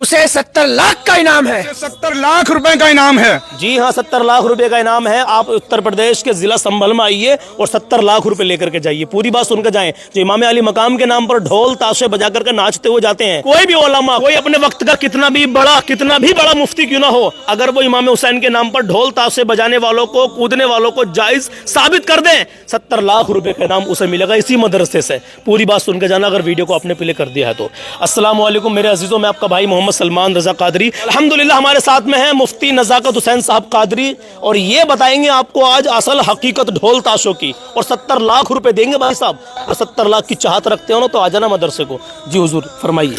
उसे 70 लाख का इनाम है। 70 लाख रुपए का इनाम है। जी हाँ, 70 लाख रुपए का इनाम है। आप उत्तर प्रदेश के जिला संभल में आइए और 70 लाख रुपए लेकर के जाइए। पूरी बात सुनकर जाएं। जो इमाम अली मकाम के नाम पर ढोल ताशे बजा करके नाचते हुए जाते हैं, कोई भी उलमा, कोई अपने वक्त का कितना भी बड़ा मुफ्ती क्यों ना हो, अगर वो इमाम हुसैन के नाम पर ढोल ताशे बजाने वालों को, कूदने वालों को जायज साबित कर दें, 70 लाख रुपए का इनाम उसे मिलेगा इसी मदरसे से। पूरी बात सुनकर जाना अगर वीडियो को आपने प्ले कर दिया है तो। अस्सलाम वालेकुम मेरे अजीजों, मैं आपका भाई मोहम्मद सलमान रजा कादरी। अल्हम्दुलिल्लाह हमारे साथ में है मुफ्ती नज़ाकत हुसैन साहब कादरी, और ये बताएंगे आपको आज असल हकीकत ढोल ताशों की, और 70 लाख रुपए देंगे भाई साहब। और 70 लाख की चाहत रखते हो ना तो आ जाना मदरसे को। जी हुजूर फरमाइए।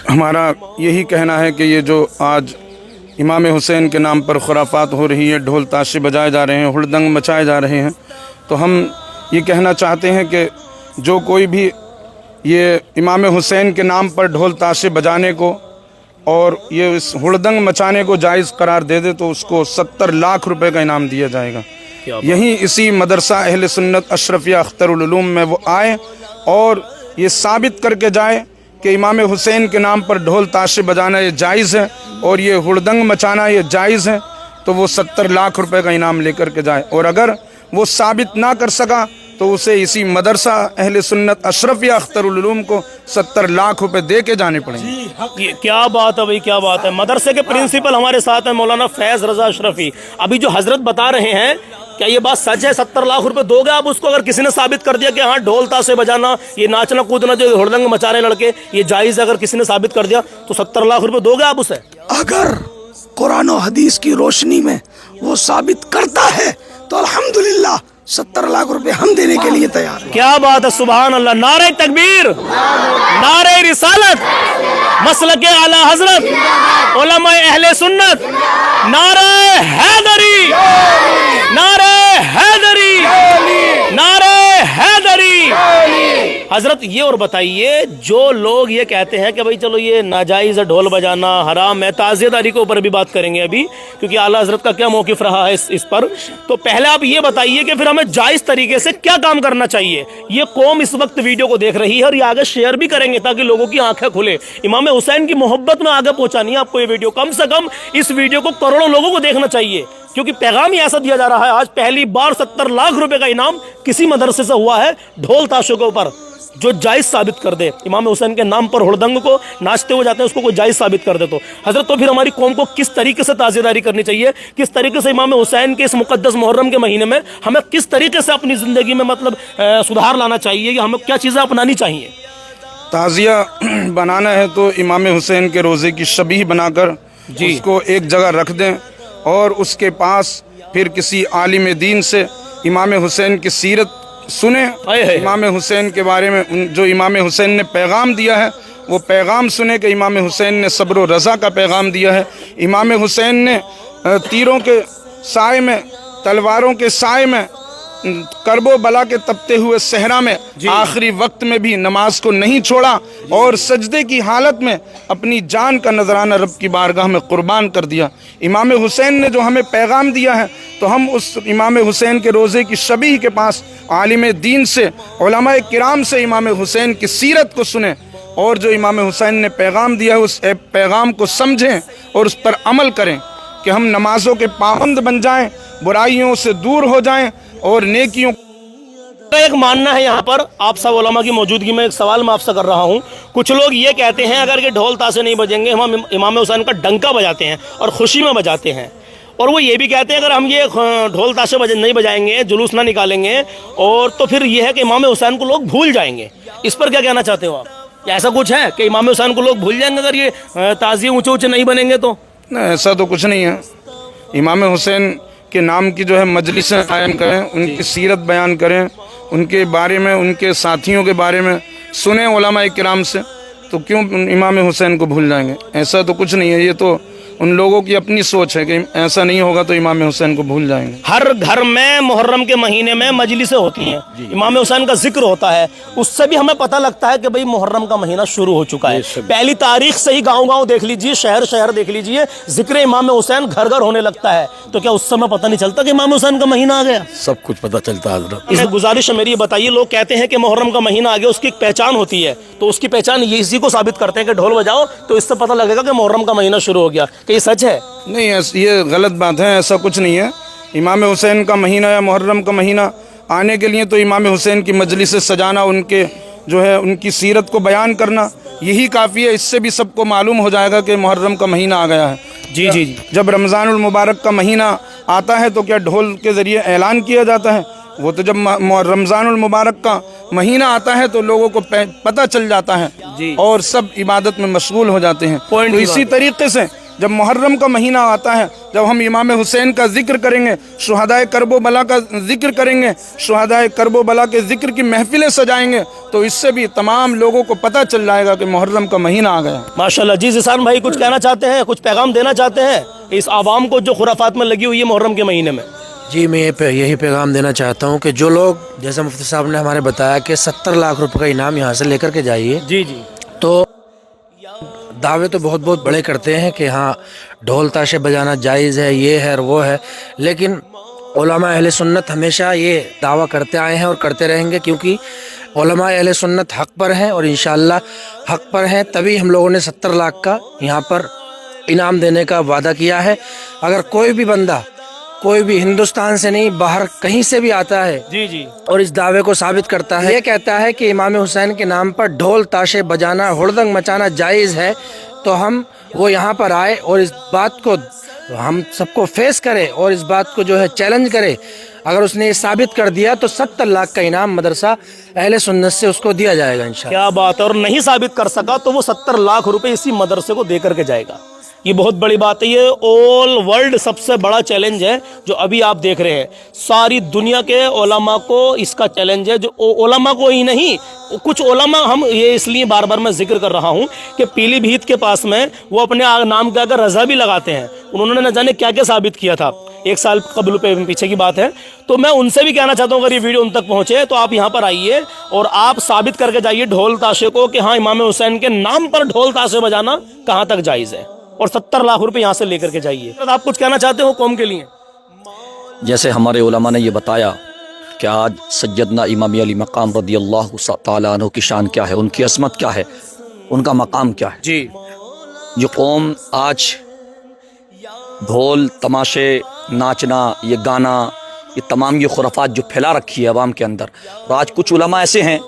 हमारा यही कहना है कि ये जो आज इमाम हुसैन के नाम पर खुराफात हो रही है, ढोल ताशे बजाए जा रहे हैं, हुड़दंग मचाए जा रहे हैं, तो हम ये कहना चाहते हैं कि जो कोई भी ये इमाम हुसैन के नाम पर ढोल ताशे बजाने को और ये इस हुड़दंग मचाने को जायज़ करार दे दे तो उसको 70 लाख रुपए का इनाम दिया जाएगा। यहीं इसी मदरसा अहले सुन्नत अशरफिया अख्तरुल उलूम में वो आए और ये साबित करके जाए कि इमाम हुसैन के नाम पर ढोल ताशे बजाना ये जायज़ है और ये हुड़दंग मचाना ये जायज़ है, तो वो 70 लाख रुपए का इनाम लेकर के जाए। और अगर वो साबित ना कर सका तो उसे इसी मदरसा अहले सुन्नत अशरफिया अख्तरुल उलूम को 70 लाख रुपए दे के जाने पड़ेंगे। क्या बात है भाई, क्या बात है। मदरसे के प्रिंसिपल हमारे साथ हैं मौलाना फैज़ रज़ा अशरफी। अभी जो हजरत बता रहे हैं, क्या ये बात सच है? 70 लाख रुपए दोगे आप उसको अगर किसी ने साबित कर दिया कि हाँ ढोल ताशे बजाना, ये नाचना कूदना, जो हुड़दंग मचा रहे लड़के, ये जायज़ अगर किसी ने साबित कर दिया तो 70 लाख रुपए दोगे आप उसे? अगर कुरान और हदीस की रोशनी में वो साबित करता है तो अल्हम्दुलिल्लाह 70 लाख रुपए हम देने के लिए तैयार हैं। क्या बात है, सुभान अल्लाह। नारे तकबीर, नारे रिसालत, मसलके आला हजरत, उलमा अहले सुन्नत, नारे हैदरी, नारे हैदरी, नारे हैदरी। हजरत ये और बताइए, जो लोग ये कहते हैं कि भाई चलो ये नाजायज़ है, ढोल बजाना हराम है, ताज़ियेदारी के ऊपर भी बात करेंगे अभी, क्योंकि आला हजरत का क्या मौक़िफ़ रहा है इस पर। तो पहले आप ये बताइए कि फिर हमें जायज़ तरीके से क्या काम करना चाहिए। ये कौम इस वक्त वीडियो को देख रही है और ये आगे शेयर भी करेंगे ताकि लोगों की आंखें खुले। इमाम हुसैन की मोहब्बत में आगे पहुंचानी है आपको ये वीडियो। कम से कम इस वीडियो को करोड़ों लोगों को देखना चाहिए, क्योंकि पैगाम ही ऐसा दिया जा रहा है। आज पहली बार 70 लाख रुपए का इनाम किसी मदरसे से हुआ है ढोल ताशों के ऊपर, जो जायज़ साबित कर दे। इमाम हुसैन के नाम पर हुड़दंग को नाचते हुए जाते हैं, उसको कोई जायज़ साबित कर दे तो हजरत, तो फिर हमारी कौम को किस तरीके से ताज़ियेदारी करनी चाहिए, किस तरीके से इमाम हुसैन के इस मुक़द्दस मुहर्रम के महीने में हमें किस तरीके से अपनी ज़िंदगी में मतलब सुधार लाना चाहिए, कि हमें क्या चीज़ें अपनानी चाहिए? ताज़िया बनाना है तो इमाम हुसैन के रोज़े की शबीह बनाकर उसको एक जगह रख दें और उसके पास फिर किसी आलिम दीन से इमाम हुसैन की सीरत सुने, इमाम हुसैन के बारे में जो इमाम हुसैन ने पैगाम दिया है वो पैगाम सुने कि इमाम हुसैन ने सब्र व रज़ा का पैगाम दिया है। इमाम हुसैन ने तीरों के साए में, तलवारों के साए में, करबो बला के तपते हुए सहरा में आखिरी वक्त में भी नमाज को नहीं छोड़ा और सजदे की हालत में अपनी जान का नजराना रब की बारगाह में कुर्बान कर दिया। इमाम हुसैन ने जो हमें पैगाम दिया है तो हम उस इमाम हुसैन के रोज़े की शबीह के पास आलिम दीन से, उलमाए किराम से इमाम हुसैन की सीरत को सुने और जो इमाम हुसैन ने पैगाम दिया है उस पैगाम को समझें और उस पर अमल करें कि हम नमाजों के पाबंद बन जाएं, बुराइयों से दूर हो जाएं और नेकियों का एक मानना है। यहाँ पर आप सब उलमा की मौजूदगी में एक सवाल मैं आपसे कर रहा हूँ। कुछ लोग ये कहते हैं अगर ये ढोल ताशे नहीं बजेंगे, हम इमाम हुसैन का डंका बजाते हैं और खुशी में बजाते हैं, और वो ये भी कहते हैं अगर हम ये ढोल ताशे नहीं बजाएंगे, जुलूस ना निकालेंगे, और तो फिर ये है कि इमाम हुसैन को लोग भूल जाएंगे। इस पर क्या कहना चाहते हो आप? ऐसा कुछ है कि इमाम हुसैन को लोग भूल जाएंगे अगर ये ताज़िए ऊँचे ऊँचे नहीं बनेंगे तो? नहीं, ऐसा तो कुछ नहीं है। इमाम हुसैन के नाम की जो है मजलिसें कायम करें, उनकी सीरत बयान करें, उनके बारे में, उनके साथियों के बारे में सुने उलमाए किराम से, तो क्यों इमाम हुसैन को भूल जाएंगे? ऐसा तो कुछ नहीं है। ये तो उन लोगों की अपनी सोच है कि ऐसा नहीं होगा तो इमाम हुसैन को भूल जाएंगे। हर घर में मुहर्रम के महीने में मजलिसें होती हैं, इमाम हुसैन का जिक्र होता है, उससे भी हमें पता लगता है कि भाई मुहर्रम का महीना शुरू हो चुका है। पहली तारीख से ही गांव-गांव देख लीजिए, शहर शहर देख लीजिए, जिक्र इमाम हुसैन घर घर होने लगता है। तो क्या उस समय पता नहीं चलता कि इमाम हुसैन का महीना आ गया? सब कुछ पता चलता है हजरत। इसमें गुजारिश है मेरी, ये बताइए, लोग कहते हैं कि मुहर्रम का महीना आ गया, उसकी एक पहचान होती है, तो उसकी पहचान ये इसी को साबित करते हैं कि ढोल बजाओ तो इससे पता लगेगा कि मुहर्रम का महीना शुरू हो गया। क्या ये सच है? नहीं, ये गलत बात है, ऐसा कुछ नहीं है। इमाम हुसैन का महीना या मुहर्रम का महीना आने के लिए तो इमाम हुसैन की मजलिस सजाना, उनके जो है उनकी सीरत को बयान करना, यही काफ़ी है। इससे भी सबको मालूम हो जाएगा कि मुहर्रम का महीना आ गया है। जी जी जी। जब रमज़ानुल मुबारक का महीना आता है तो क्या ढोल के ज़रिए ऐलान किया जाता है? वो तो जब रमज़ानुल मुबारक का महीना आता है तो लोगों को पता चल जाता है जी। और सब इबादत में मशगूल हो जाते हैं। पॉइंट तो की इसी बात है। तरीके से जब मुहर्रम का महीना आता है, जब हम इमाम हुसैन का जिक्र करेंगे, शुहदाए करबो बला का जिक्र करेंगे, शुहदाए करबो बला के जिक्र की महफिलें सजाएंगे, तो इससे भी तमाम लोगों को पता चल जाएगा कि मुहर्रम का महीना आ गया। माशाल्लाह। जी ज़िसान भाई, कुछ कहना चाहते हैं, कुछ पैगाम देना चाहते हैं इस आवाम को जो खुराफात में लगी हुई है मुहर्रम के महीने में? जी, मैं यही पैगाम देना चाहता हूँ कि जो लोग, जैसे मुफ्ती साहब ने हमारे बताया कि 70 लाख रुपए का इनाम यहाँ से लेकर के जाइए, जी जी। तो दावे तो बहुत बहुत बड़े करते हैं कि हाँ ढोल ताशे बजाना जायज़ है, ये है और वो है, लेकिन उलमा अहले सुन्नत हमेशा ये दावा करते आए हैं और करते रहेंगे, क्योंकि उलमा अहले सुन्नत हक़ पर हैं और इंशाअल्लाह हक़ पर हैं, तभी हम लोगों ने 70 लाख का यहाँ पर इनाम देने का वादा किया है। अगर कोई भी बंदा, कोई भी हिंदुस्तान से नहीं बाहर कहीं से भी आता है जी जी और इस दावे को साबित करता है, ये कहता है कि इमाम हुसैन के नाम पर ढोल ताशे बजाना, हुड़दंग मचाना जायज़ है, तो हम वो यहाँ पर आए और इस बात को हम सबको फेस करें और इस बात को जो है चैलेंज करें। अगर उसने ये साबित कर दिया तो 70 लाख का इनाम मदरसा अहले सुन्नत से उसको दिया जाएगा इंशाअल्लाह। क्या बात है। और नहीं साबित कर सका तो वो 70 लाख रुपए इसी मदरसे को दे करके जाएगा। ये बहुत बड़ी बात है। ये ऑल वर्ल्ड सबसे बड़ा चैलेंज है जो अभी आप देख रहे हैं। सारी दुनिया के उलमा को इसका चैलेंज है, जो उलमा को ही नहीं, कुछ उलमा, हम ये इसलिए बार बार मैं जिक्र कर रहा हूँ कि पीलीभीत के पास में वो अपने नाम के आगे रजा भी लगाते हैं। उन्होंने न जाने क्या क्या साबित किया था, 1 साल कबल पीछे की बात है। तो मैं उनसे भी कहना चाहता हूँ, अगर ये वीडियो उन तक पहुँचे तो आप यहाँ पर आइए और आप साबित करके जाइए ढोल ताशे को कि हाँ इमाम हुसैन के नाम पर ढोल ताशे बजाना कहाँ तक जायज़ है, और 70 लाख रुपए यहाँ से लेकर के जाइए। तो आप कुछ कहना चाहते हो कौम के लिए? जैसे हमारे उलमा ने ये बताया कि आज सैयदना इमाम अली मकाम रदी अल्लाह तआला अन्हु की शान क्या है, उनकी अज़मत क्या है, उनका मकाम क्या है। जी। जो कौम आज ढोल तमाशे, नाचना, ये गाना, ये तमाम ये खुराफात जो फैला रखी है अवाम के अंदर, और आज कुछ उलमा ऐसे हैं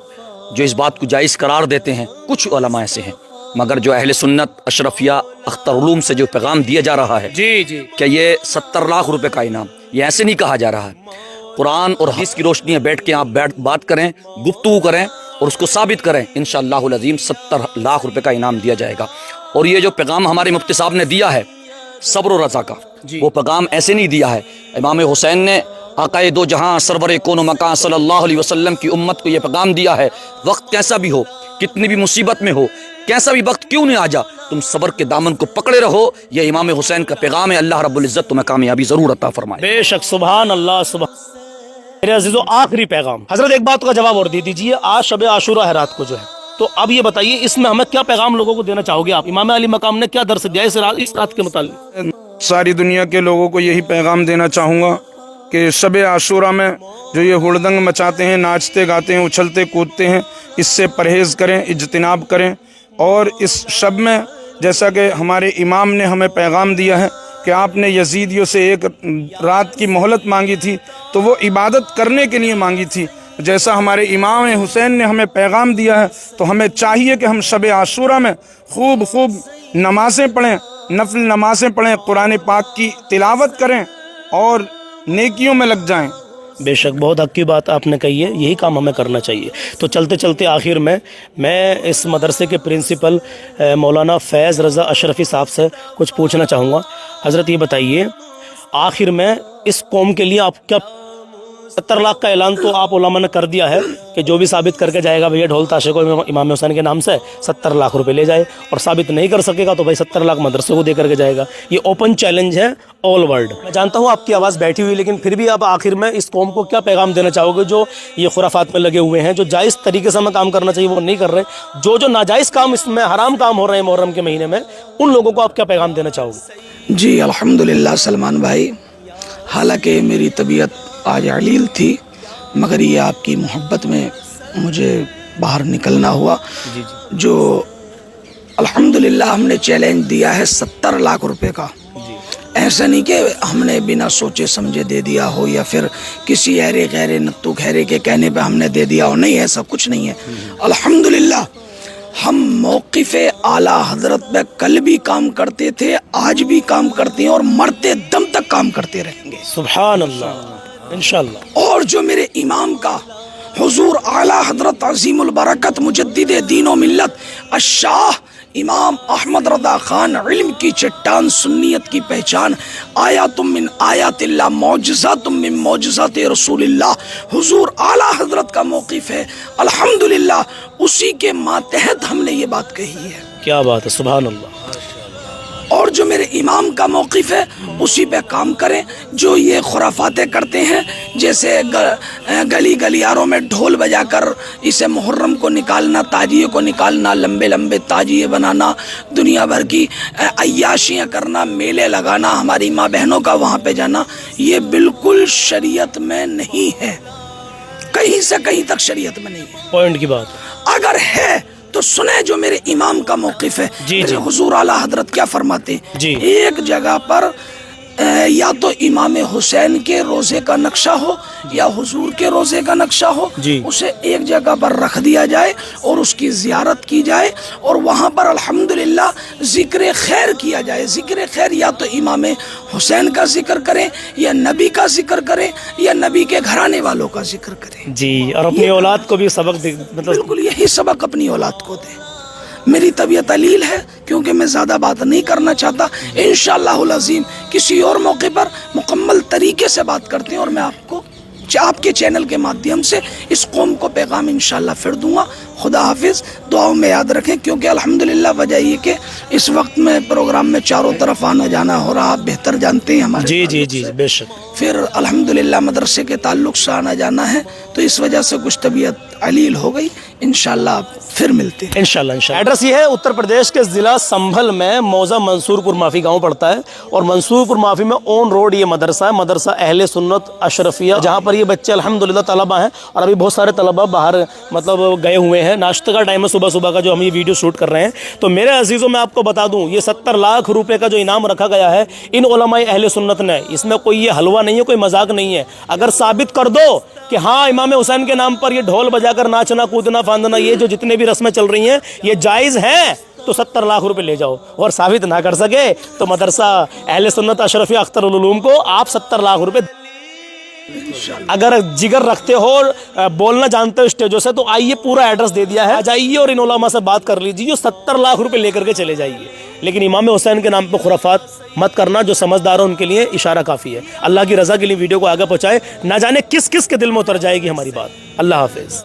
जो इस बात को जायज़ करार देते हैं, कुछ उलमा ऐसे हैं, मगर जो अहले सुन्नत अशरफिया अख्तर उलूम से जो पैगाम दिया जा रहा है जी जी कि ये 70 लाख रुपए का इनाम, ये ऐसे नहीं कहा जा रहा है। कुरान और हदीस की रोशनी में बैठ के आप बात करें, गुफ्तगू करें और उसको साबित करें, इंशाअल्लाहुल अज़ीम 70 लाख रुपए का इनाम दिया जाएगा। और ये जो पैगाम हमारे मुफ्ती साहब ने दिया है सब्र और रज़ा का, वो पैगाम ऐसे नहीं दिया है। इमाम हुसैन ने आक़ाए दो जहां सरवर कौन मकान सल्लल्लाहु अलैहि वसल्लम की उम्मत को ये पैगाम दिया है, वक्त कैसा भी हो, कितनी भी मुसीबत में हो, कैसा भी वक्त क्यों नहीं आ जा, तुम सब्र के दामन को पकड़े रहो। ये इमाम हुसैन का पैगाम है। अल्लाह रब्बुल इज़्ज़त तुम्हें कामयाबी ज़रूर अता फरमाए। बेशक। सुभान अल्लाह। सुभान। मेरे अजीजों, आखिरी पैगाम हजरत, एक बात का जवाब और दे दीजिए। आज शब आशूरा है रात को जो है, तो अब ये बताइए इसमें हमें क्या पैगाम लोगों को देना चाहोगे आप? इमाम अली मकाम ने क्या दर्स दिया इस रात के मुताल्लिक? सारी दुनिया के लोगों को यही पैगाम देना चाहूँगा कि शब आशूरा में जो ये हुड़दंग मचाते हैं, नाचते गाते हैं, उछलते कूदते हैं, इससे परहेज़ करें, इज्तिनाब करें। और इस शब में जैसा कि हमारे इमाम ने हमें पैगाम दिया है कि आपने यजीदियों से एक रात की मोहलत मांगी थी, तो वो इबादत करने के लिए मांगी थी। जैसा हमारे इमाम हुसैन ने हमें पैगाम दिया है, तो हमें चाहिए कि हम शब आशूरा में खूब नमाज़ें पढ़ें, नफल नमाज़ें पढ़ें, कुरान पाक की तिलावत करें और नेकियों में लग जाएं। बेशक, बहुत हक़ की बात आपने कही है, यही काम हमें करना चाहिए। तो चलते चलते आखिर में मैं इस मदरसे के प्रिंसिपल मौलाना फैज़ रज़ा अशरफी साहब से कुछ पूछना चाहूँगा। हज़रत ये बताइए, आखिर में इस कौम के लिए आप क्या 70 लाख का ऐलान तो आप उलमा ने कर दिया है कि जो भी साबित करके जाएगा भैया ढोल ताशे को इमाम हुसैन के नाम से 70 लाख रुपए ले जाए, और साबित नहीं कर सकेगा तो भाई 70 लाख मदरसे को दे करके जाएगा। ये ओपन चैलेंज है ऑल वर्ल्ड। मैं जानता हूँ आपकी आवाज़ बैठी हुई, लेकिन फिर भी आप आखिर में इस कौम को क्या पैगाम देना चाहोगे जो ये खुराफात में लगे हुए हैं, जो जायज़ तरीके से हमें काम करना चाहिए वो नहीं कर रहे, जो नाजायज़ काम इसमें हराम काम हो रहे हैं मुहर्रम के महीने में, उन लोगों को आप क्या पैगाम देना चाहोगे? जी अल्हम्दुलिल्लाह सलमान भाई, हालांकि मेरी तबीयत आज अलील थी, मगर ये आपकी मोहब्बत में मुझे बाहर निकलना हुआ। जो अल्हम्दुलिल्लाह हमने चैलेंज दिया है 70 लाख रुपए का, ऐसा नहीं कि हमने बिना सोचे समझे दे दिया हो या फिर किसी ऐरे गैरे नत्तू खैरे के कहने पे हमने दे दिया हो, नहीं, ऐसा कुछ नहीं है। अल्हम्दुलिल्लाह हम मौक़िफ़े आला हजरत पे कल भी काम करते थे, आज भी काम करते हैं और मरते दम तक काम करते रहेंगे सुभान अल्लाह, इंशाअल्लाह। और जो मेरे इमाम का हुजूर आला हजरत अज़ीमुल बरकत मुजद्दिद दीन व मिल्लत अशाह इमाम अहमद रज़ा खान, इल्म की चट्टान, सुन्नियत की पहचान, आयातुम मिन आयातिल्लाह, मौजज़ातुम मिन मौजज़ाति रसूलिल्लाह, हुजूर आला हजरत का मौक़िफ़ है। अल्हम्दुलिल्लाह उसी के मातहत हमने ये बात कही है। क्या बात है, सुभान अल्लाह। और जो मेरे इमाम का मौक़िफ़ है उसी पे काम करें। जो ये खुराफातें करते हैं, जैसे गली गलियारों में ढोल बजाकर इसे मुहर्रम को निकालना, ताजिए को निकालना, लंबे लंबे ताजिए बनाना, दुनिया भर की अय्याशियाँ करना, मेले लगाना, हमारी माँ बहनों का वहाँ पे जाना, ये बिल्कुल शरीयत में नहीं है, कहीं से कहीं तक शरीयत में नहीं है। पॉइंट की बात है। अगर है तो सुने जो मेरे इमाम का मौक़िफ़ है। मेरे हुजूर आला हजरत क्या फरमाते हैं, एक जगह पर या तो इमाम हुसैन के रोज़े का नक्शा हो या हुजूर के रोज़े का नक्शा हो, उसे एक जगह पर रख दिया जाए और उसकी ज़ियारत की जाए और वहाँ पर अल्हम्दुलिल्लाह ज़िक्र खैर किया जाए। ज़िक्र खैर या तो इमाम हुसैन का जिक्र करें या नबी का जिक्र करें या नबी के घराने वालों का जिक्र करें जी, और अपनी औलाद को भी सबक मतलब बिल्कुल यही सबक अपनी औलाद को दें। मेरी तबीयत अलील है क्योंकि मैं ज़्यादा बात नहीं करना चाहता। इंशाअल्लाहुल अज़ीम किसी और मौके पर मुकम्मल तरीके से बात करते हैं और मैं आपको आपके चैनल के माध्यम से इस कौम को पैगाम इंशाअल्लाह फिर दूंगा। खुदा हाफिज़, दुआओं में याद रखें, क्योंकि अल्हम्दुलिल्लाह वजह ये कि इस वक्त में प्रोग्राम में चारों तरफ आना जाना हो रहा, आप बेहतर जानते हैं हमारे। जी जी जी बेशक। फिर अल्हम्दुलिल्लाह मदरसे के ताल्लुक़ से आना जाना है, तो इस वजह से कुछ तबीयत अलील हो गई। इंशाअल्लाह फिर मिलते हैं इंशाअल्लाह। एड्रेस ये है, उत्तर प्रदेश के ज़िला संभल में मौज़ा मंसूरपुर माफ़ी गांव पड़ता है, और मंसूरपुर माफ़ी में ऑन रोड ये मदरसा है, मदरसा अहले सुन्नत अशरफिया, जहाँ पर ये बच्चे अल्हम्दुलिल्लाह तलबा हैं। और अभी बहुत सारे तलबा बाहर मतलब गए हुए हैं, नाश्ते का टाइम है सुबह सुबह का जो हम ये वीडियो शूट कर रहे हैं। तो मेरे अजीज़ों मैं आपको बता दूँ, ये 70 लाख रुपये का जो इनाम रखा गया है इन उलमाए अहले सुन्नत ने, इसमें कोई ये हलवा नहीं है, कोई मजाक नहीं है। अगर साबित कर दो कि हाँ इमाम हुसैन के नाम पर ये ढोल बजाकर नाचना कूदना फांदना, ये जो जितने भी रस्में चल रही हैं ये जायज़ हैं, तो 70 लाख रुपए ले जाओ। और साबित ना कर सके तो मदरसा अहले सुन्नत अशरफिया अख्तरुल उलूम को आप 70 लाख रुपए। अगर जिगर रखते हो, बोलना जानते हो स्टेजों से, तो आइए, पूरा एड्रेस दे दिया है, आ जाइए और इन उलमा से बात कर लीजिए, 70 लाख रुपए लेकर के चले जाइए। लेकिन इमाम हुसैन के नाम पर खुराफात मत करना, जो समझदार हो उनके लिए इशारा काफ़ी है। अल्लाह की रज़ा के लिए वीडियो को आगे पहुँचाए, ना जाने किस किस के दिल में उतर जाएगी हमारी बात। अल्लाह हाफिज़।